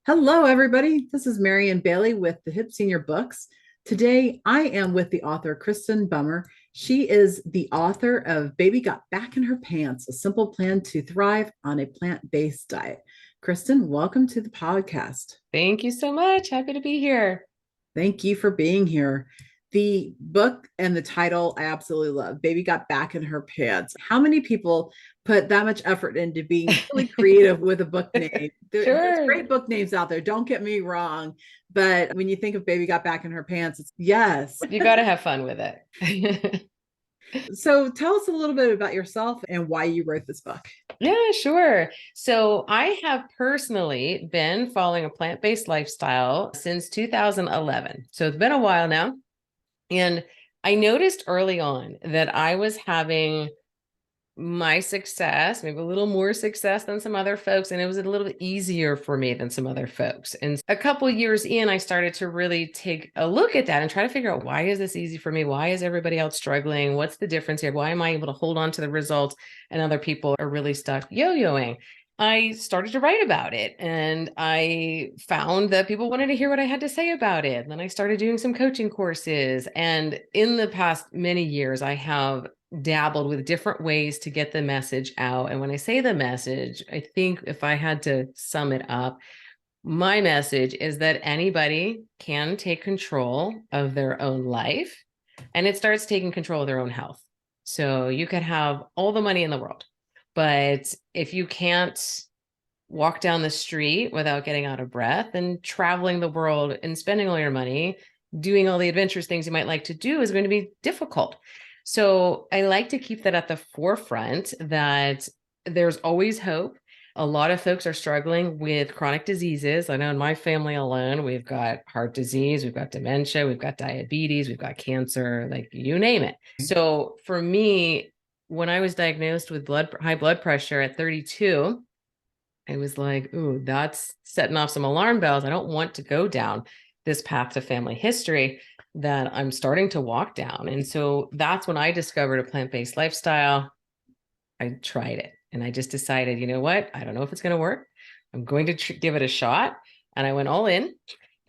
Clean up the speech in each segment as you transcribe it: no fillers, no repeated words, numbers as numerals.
Hello, everybody. This is Marianne Bailey with the Hip Senior Books. Today, I am with the author Christin Bummer. She is the author of Baby Got Back in Her Pants, a simple plan to thrive on a plant-based diet. Kristen, welcome to the podcast. Thank you so much. Happy to be here. Thank you for being here. The book and the title I absolutely love. Baby Got Back in Her Pants. How many people put that much effort into being really creative with a book name? There's Sure. great book names out there, don't get me wrong. But when you think of Baby Got Back in Her Pants, it's yes. You got to have fun with it. So tell us a little bit about yourself and why you wrote this book. Yeah, sure. So I have personally been following a plant-based lifestyle since 2011. So it's been a while now. And I noticed early on that I was having my success, maybe a little more success than some other folks. And it was a little bit easier for me than some other folks. And a couple years in, I started to really take a look at that and try to figure out, why is this easy for me? Why is everybody else struggling? What's the difference here? Why am I able to hold on to the results and other people are really stuck yo-yoing? I started to write about it and I found that people wanted to hear what I had to say about it. And then I started doing some coaching courses. And in the past many years, I have dabbled with different ways to get the message out. And when I say the message, I think if I had to sum it up, my message is that anybody can take control of their own life, and it starts taking control of their own health. So you could have all the money in the world, but if you can't walk down the street without getting out of breath, and traveling the world and spending all your money doing all the adventurous things you might like to do is going to be difficult. So I like to keep that at the forefront, that there's always hope. A lot of folks are struggling with chronic diseases. I know in my family alone, we've got heart disease, we've got dementia, we've got diabetes, we've got cancer, like you name it. So for me, when I was diagnosed with high blood pressure at 32, I was like, ooh, that's setting off some alarm bells. I don't want to go down this path to family history that I'm starting to walk down. And so that's when I discovered a plant-based lifestyle. I tried it and I just decided, you know what? I don't know if it's going to work. I'm going to give it a shot. And I went all in.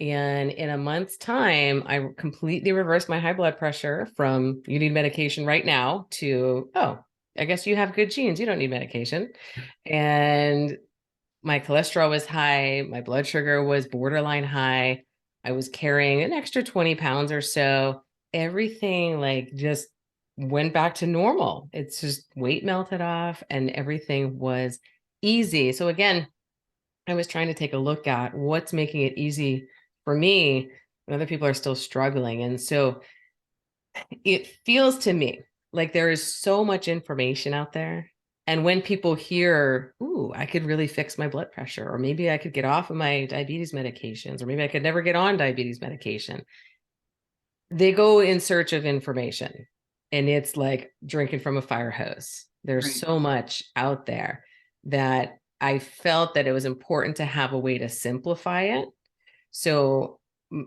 And in a month's time, I completely reversed my high blood pressure from you need medication right now to, oh, I guess you have good genes. You don't need medication. And my cholesterol was high. My blood sugar was borderline high. I was carrying an extra 20 pounds or so. Everything like just went back to normal. It's just weight melted off and everything was easy. So again, I was trying to take a look at what's making it easy for me when other people are still struggling. And so it feels to me like there is so much information out there. And when people hear, ooh, I could really fix my blood pressure, or maybe I could get off of my diabetes medications, or maybe I could never get on diabetes medication, they go in search of information. And it's like drinking from a fire hose. There's Right. so much out there that I felt that it was important to have a way to simplify it. So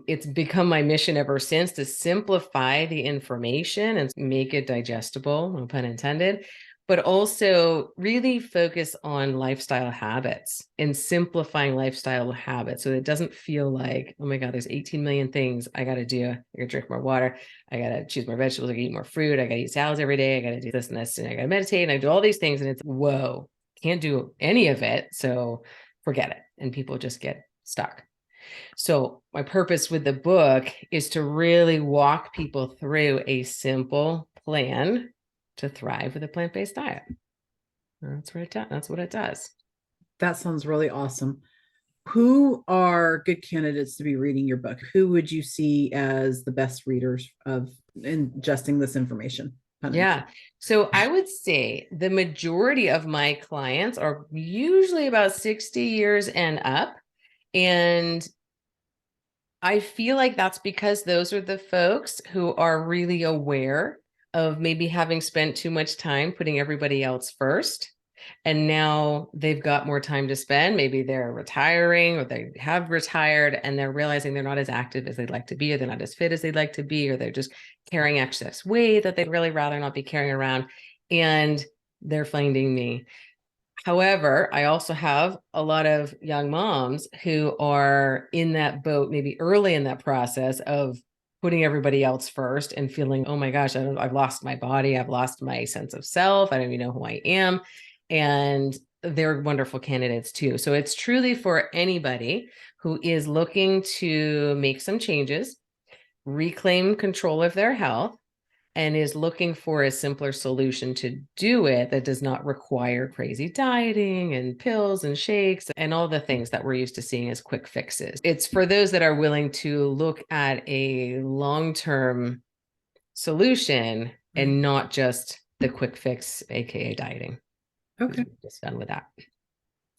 it's become my mission ever since to simplify the information and make it digestible, no pun intended, but also really focus on lifestyle habits and simplifying lifestyle habits so it doesn't feel like, oh my God, there's 18 million things I got to do. I got to drink more water. I got to choose more vegetables. I got to eat more fruit. I got to eat salads every day. I got to do this and this, and I got to meditate and I do all these things. And it's, whoa, can't do any of it. So forget it. And people just get stuck. So my purpose with the book is to really walk people through a simple plan to thrive with a plant-based diet. That's what it does. That sounds really awesome. Who are good candidates to be reading your book? Who would you see as the best readers of ingesting this information? Yeah. So I would say the majority of my clients are usually about 60 years and up. And I feel like that's because those are the folks who are really aware of maybe having spent too much time putting everybody else first. And now they've got more time to spend. Maybe they're retiring or they have retired and they're realizing they're not as active as they'd like to be, or they're not as fit as they'd like to be, or they're just carrying excess weight that they'd really rather not be carrying around. And they're finding me. However, I also have a lot of young moms who are in that boat, maybe early in that process of putting everybody else first and feeling, oh my gosh, I've lost my body. I've lost my sense of self. I don't even know who I am. And they're wonderful candidates too. So it's truly for anybody who is looking to make some changes, reclaim control of their health, and is looking for a simpler solution to do it that does not require crazy dieting and pills and shakes and all the things that we're used to seeing as quick fixes. It's for those that are willing to look at a long-term solution and not just the quick fix, aka dieting. Okay. Just done with that.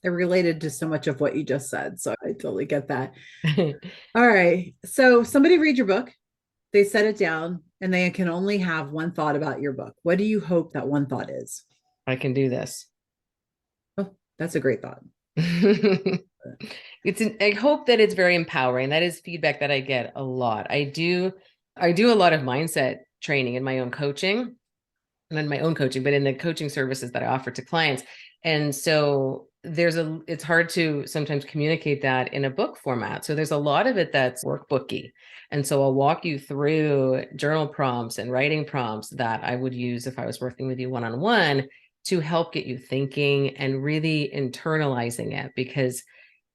It related to so much of what you just said. So I totally get that. All right. So somebody read your book, they set it down, and they can only have one thought about your book. What do you hope that one thought is? I can do this. Oh, that's a great thought. I hope that it's very empowering. That is feedback that I get a lot. I do a lot of mindset training in my own coaching, and in my own coaching, but in the coaching services that I offer to clients. And so it's hard to sometimes communicate that in a book format. So there's a lot of it that's workbooky. And so I'll walk you through journal prompts and writing prompts that I would use if I was working with you one-on-one to help get you thinking and really internalizing it, because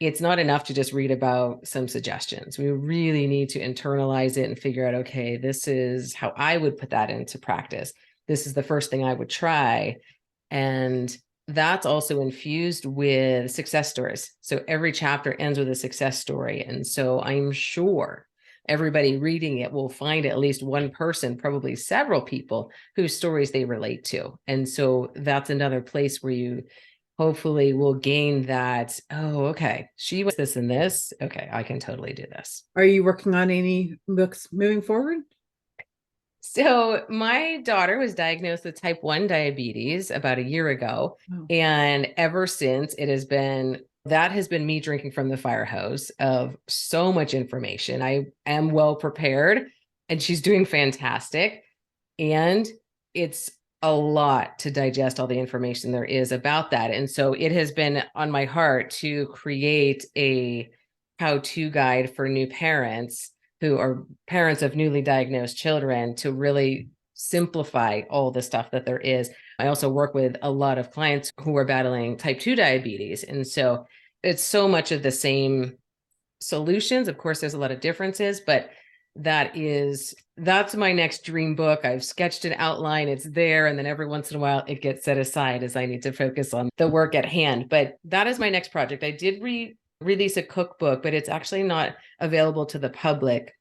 it's not enough to just read about some suggestions. We really need to internalize it and figure out, okay, this is how I would put that into practice. This is the first thing I would try. And that's also infused with success stories. So every chapter ends with a success story. And so I'm sure everybody reading it will find at least one person, probably several people, whose stories they relate to. And so that's another place where you hopefully will gain that, oh, okay, she was this and this. Okay, I can totally do this. Are you working on any books moving forward? So my daughter was diagnosed with type 1 diabetes about a year ago. Oh. And ever since, that has been me drinking from the fire hose of so much information. I am well prepared and she's doing fantastic. And it's a lot to digest all the information there is about that. And so it has been on my heart to create a how-to guide for new parents who are parents of newly diagnosed children to really simplify all the stuff that there is. I also work with a lot of clients who are battling type 2 diabetes. And so it's so much of the same solutions. Of course, there's a lot of differences, but that's my next dream book. I've sketched an outline, it's there, and then every once in a while it gets set aside as I need to focus on the work at hand. But that is my next project. I did release a cookbook, but it's actually not available to the public.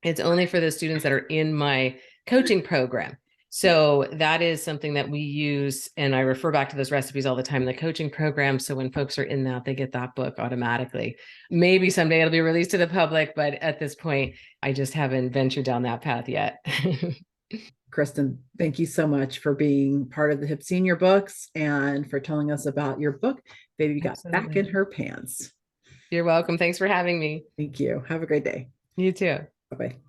It's only for the students that are in my coaching program. So that is something that we use, and I refer back to those recipes all the time in the coaching program. So when folks are in that, they get that book automatically. Maybe someday it'll be released to the public, but at this point, I just haven't ventured down that path yet. Christin, thank you so much for being part of the Hip Senior books and for telling us about your book, Baby Got Back in Her Pants. You're welcome. Thanks for having me. Thank you. Have a great day. You too. Bye-bye.